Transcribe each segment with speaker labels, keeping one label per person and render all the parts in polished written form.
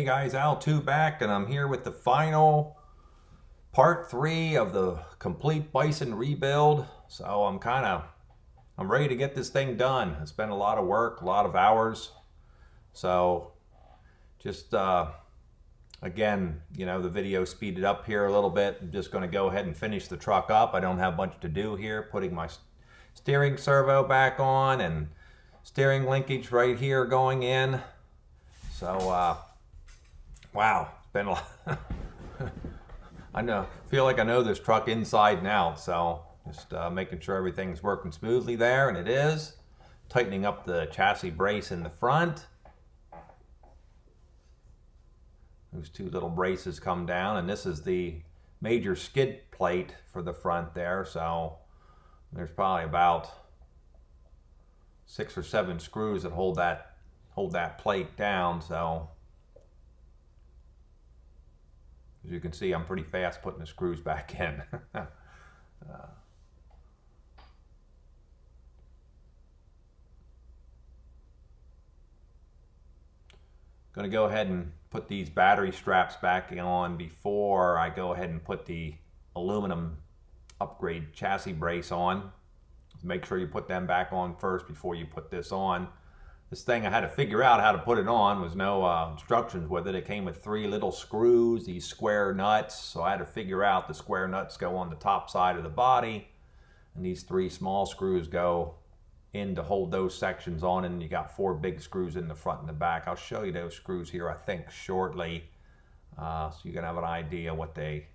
Speaker 1: guys, Al2 back, and I'm here with the final part 3 of the complete bison rebuild. So I'm ready to get this thing done. It's been a lot of work, a lot of hours. So just again, the video speeded up here a little bit. I'm just going to go ahead and finish the truck up. I don't have much to do here. Putting my steering servo back on and steering linkage right here going in. So wow, it's been a lot. Feel like I know this truck inside and out. So just making sure everything's working smoothly there, and it is. Tightening up the chassis brace in the front. Those two little braces come down, and this is the major skid plate for the front there. So there's probably about 6 or 7 screws that hold that plate down. So as you can see, I'm pretty fast putting the screws back in. Going to go ahead and put these battery straps back on before I go ahead and put the aluminum upgrade chassis brace on. Make sure you put them back on first before you put this on. This thing, I had to figure out how to put it on. There was no instructions with it. It came with 3 little screws, these square nuts. So I had to figure out the square nuts go on the top side of the body, and these 3 small screws go in to hold those sections on, and you got 4 big screws in the front and the back. I'll show you those screws here, I think, shortly, so you can have an idea what they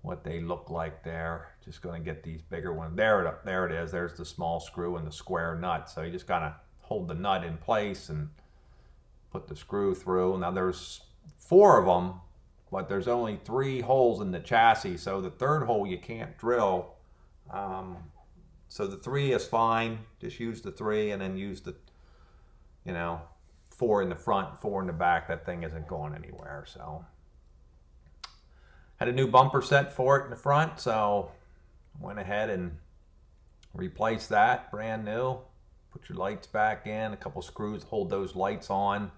Speaker 1: look like there. Just going to get these bigger ones. There it is. There's the small screw and the square nut. So you just kind of hold the nut in place and put the screw through. Now there's 4 of them, but there's only 3 holes in the chassis. So the 3rd hole you can't drill. So the 3 is fine. Just use the 3 and then use the, 4 in the front, 4 in the back. That thing isn't going anywhere. So had a new bumper set for it in the front, so went ahead and replaced that, brand new. Put your lights back in, a couple screws hold those lights on.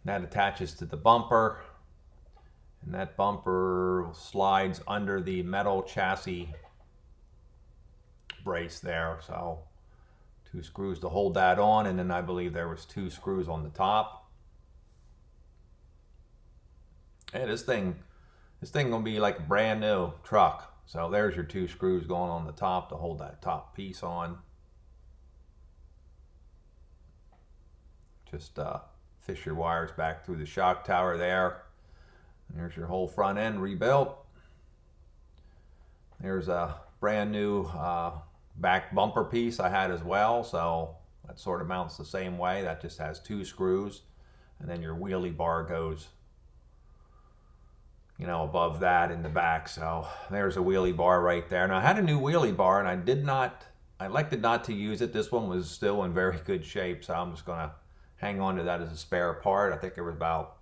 Speaker 1: That attaches to the bumper, and that bumper slides under the metal chassis brace there. So 2 screws to hold that on, and then I believe there was 2 screws on the top. Hey, this thing gonna be like a brand new truck. So there's your 2 screws going on the top to hold that top piece on. Just fish your wires back through the shock tower there. And there's your whole front end rebuilt. There's a brand new back bumper piece I had as well. So that sort of mounts the same way. That just has 2 screws, and then your wheelie bar goes above that in the back. So there's a wheelie bar right there. Now I had a new wheelie bar, and I elected not to use it. This one was still in very good shape, so I'm just gonna hang on to that as a spare part. I think there was about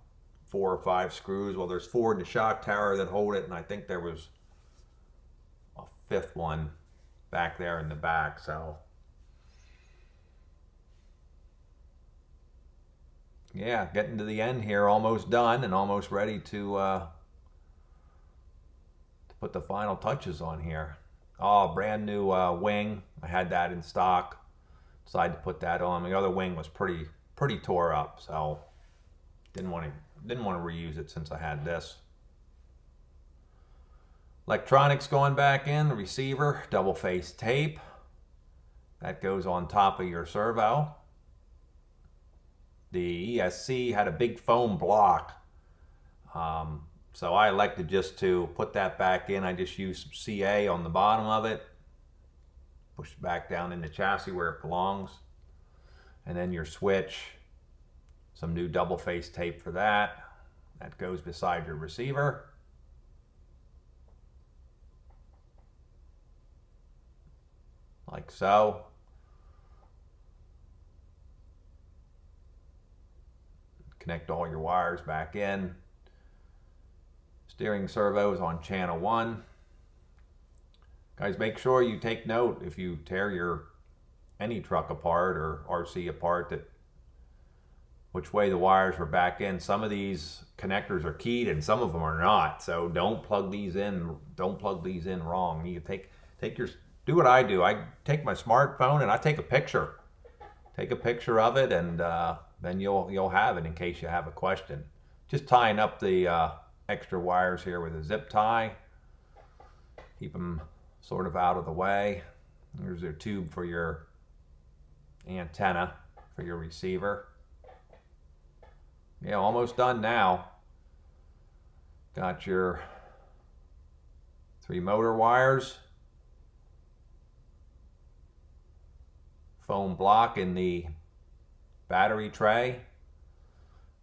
Speaker 1: 4 or 5 screws. Well, there's 4 in the shock tower that hold it, and I think there was a 5th one back there in the back. So yeah, getting to the end here, almost done and almost ready to put the final touches on here. Oh, brand new wing. I had that in stock. Decided to put that on. The other wing was pretty tore up, so didn't want to reuse it since I had this. Electronics going back in, the receiver, double face tape. That goes on top of your servo. The ESC had a big foam block. So I elected just to put that back in. I just used some CA on the bottom of it. Push it back down in the chassis where it belongs. And then your switch, some new double face tape for that. That goes beside your receiver. Like so. Connect all your wires back in. Steering servo is on channel 1. Guys, make sure you take note if you tear any truck apart or RC apart, that which way the wires were back in. Some of these connectors are keyed and some of them are not. So don't plug these in. Don't plug these in wrong. You do what I do. I take my smartphone and I take a picture. Take a picture of it, and then you'll have it in case you have a question. Just tying up the extra wires here with a zip tie. Keep them sort of out of the way. Here's your tube for your antenna for your receiver. Yeah, almost done now. Got your 3 motor wires. Foam block in the battery tray.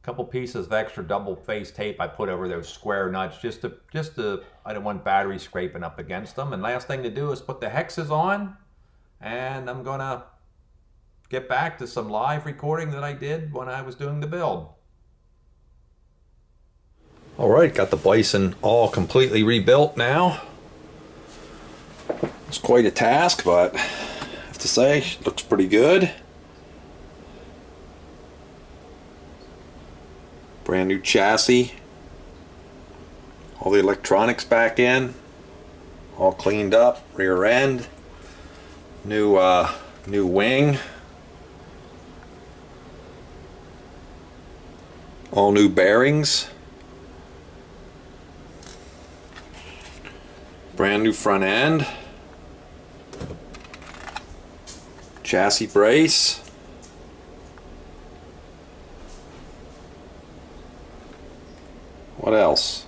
Speaker 1: A couple pieces of extra double face tape I put over those square nuts just to I don't want batteries scraping up against them. And last thing to do is put the hexes on, and I'm gonna get back to some live recording that I did when I was doing the build. All right, got the Bison all completely rebuilt now. It's quite a task, but I have to say, it looks pretty good. Brand new chassis. All the electronics back in. All cleaned up. Rear end. New wing. All new bearings. Brand new front end. Chassis brace. What else?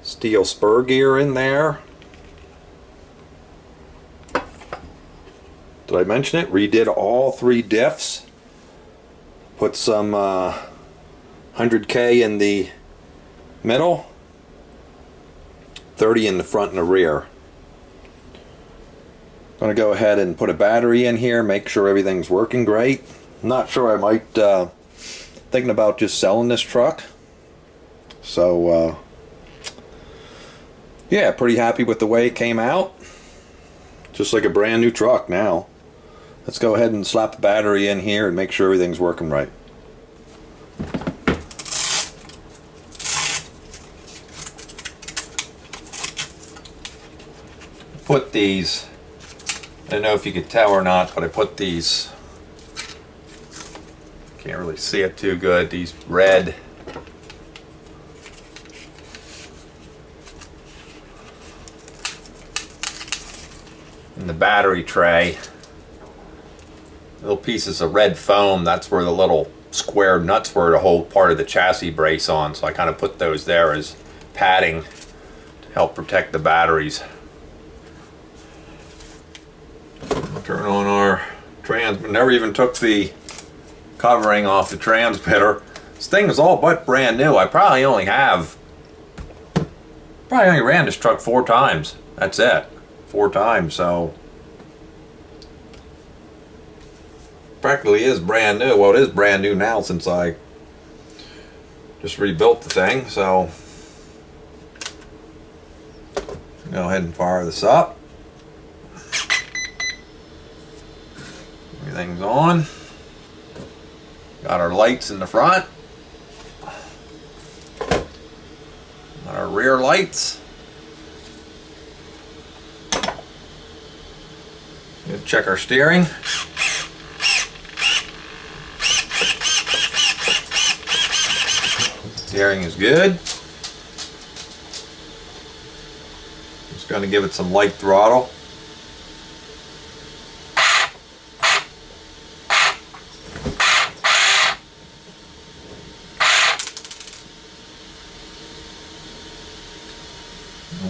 Speaker 1: Steel spur gear in there. Did I mention it? Redid all 3 diffs. Put some 100K in the middle, 30 in the front and the rear. Gonna go ahead and put a battery in here, make sure everything's working great. I'm not sure, I might thinking about just selling this truck. So yeah, pretty happy with the way it came out. Just like a brand new truck now. Let's go ahead and slap the battery in here and make sure everything's working right. Put these, I don't know if you could tell or not, but I put these, can't really see it too good, these red in the battery tray. Little pieces of red foam, that's where the little square nuts were to hold part of the chassis brace on, so I kind of put those there as padding to help protect the batteries. Turn on our transmitter. Never even took the covering off the transmitter. This thing is all but brand new. I probably only ran this truck 4 times. That's it. 4 times, so practically is brand new. Well, it is brand new now since I just rebuilt the thing, so go ahead and fire this up. Everything's on. Got our lights in the front. Got our rear lights. Gonna check our steering. Steering is good. Just gonna give it some light throttle.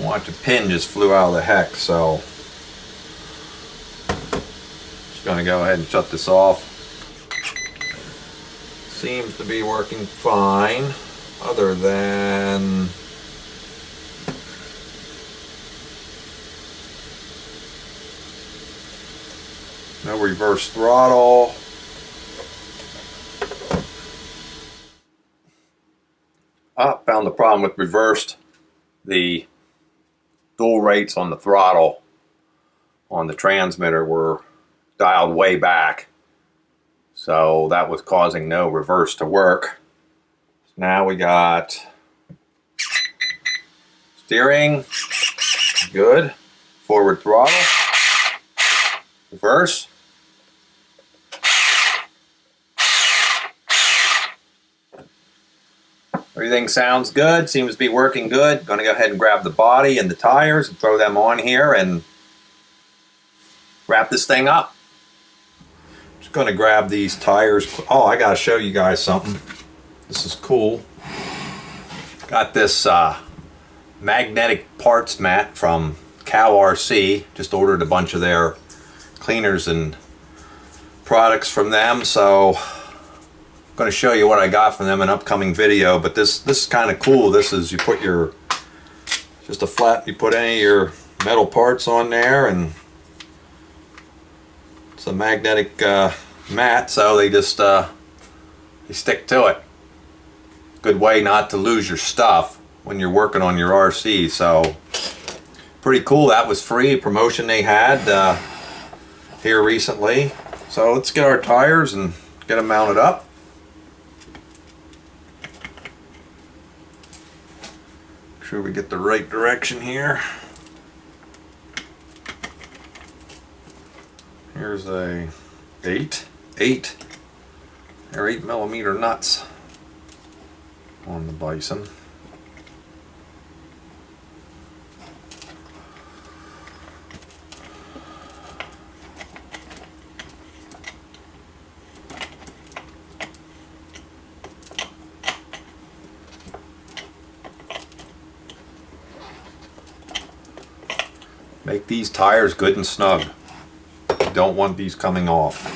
Speaker 1: Watch, a pin just flew out of the hex, so just gonna go ahead and shut this off. Seems to be working fine, other than no reverse throttle. Found the problem with reversed. The dual rates on the throttle on the transmitter were dialed way back. So that was causing no reverse to work. Now we got steering, good. Forward throttle, reverse. Everything sounds good, seems to be working good. Going to go ahead and grab the body and the tires and throw them on here and wrap this thing up. Just going to grab these tires. Oh, I got to show you guys something. This is cool. Got this magnetic parts mat from Cow RC. Just ordered a bunch of their cleaners and products from them. So I'm going to show you what I got from them in an upcoming video, but this is kind of cool. This is, you put your, just a flat, you put any of your metal parts on there, and it's a magnetic mat, so they just they stick to it. Good way not to lose your stuff when you're working on your RC. So pretty cool. That was free, a promotion they had here recently. So let's get our tires and get them mounted up. Sure we get the right direction here. Here's a 8 millimeter nuts on the Bison. Make these tires good and snug. You don't want these coming off.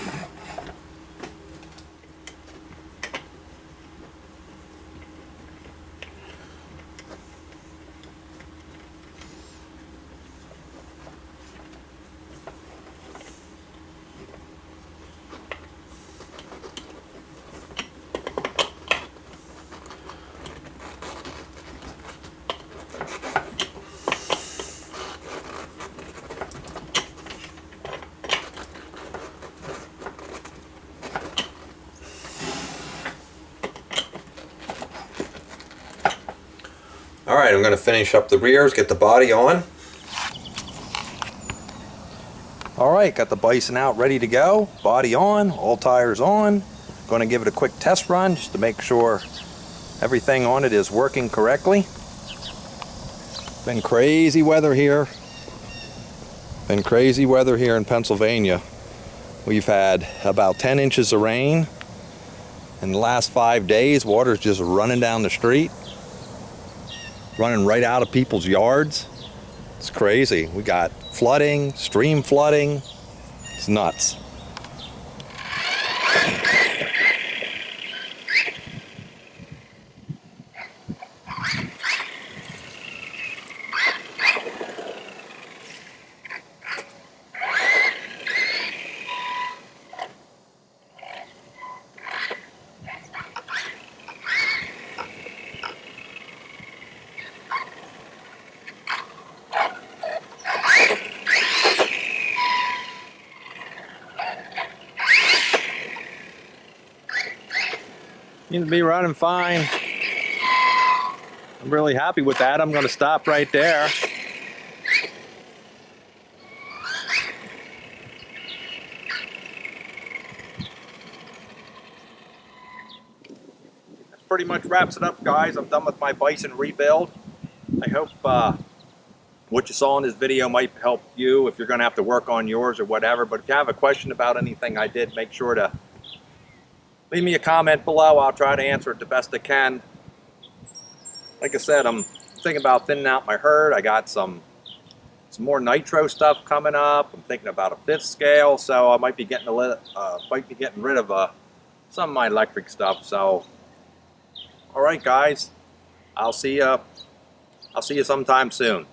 Speaker 1: Alright, I'm going to finish up the rears, get the body on. Alright, got the Bison out ready to go. Body on, all tires on. Going to give it a quick test run just to make sure everything on it is working correctly. Been crazy weather here. Been crazy weather here in Pennsylvania. We've had about 10 inches of rain in the last 5 days. Water's just running down the street. Running right out of people's yards. It's crazy. We got flooding, stream flooding. It's nuts. Seems to be running fine. I'm really happy with that. I'm going to stop right there. That pretty much wraps it up, guys. I'm done with my Bison rebuild. I hope what you saw in this video might help you if you're going to have to work on yours or whatever. But if you have a question about anything I did, make sure to leave me a comment below. I'll try to answer it the best I can. Like I said, I'm thinking about thinning out my herd. I got some more nitro stuff coming up. I'm thinking about a 5th scale, so I might be getting rid of some of my electric stuff. So, all right, guys, I'll see you sometime soon.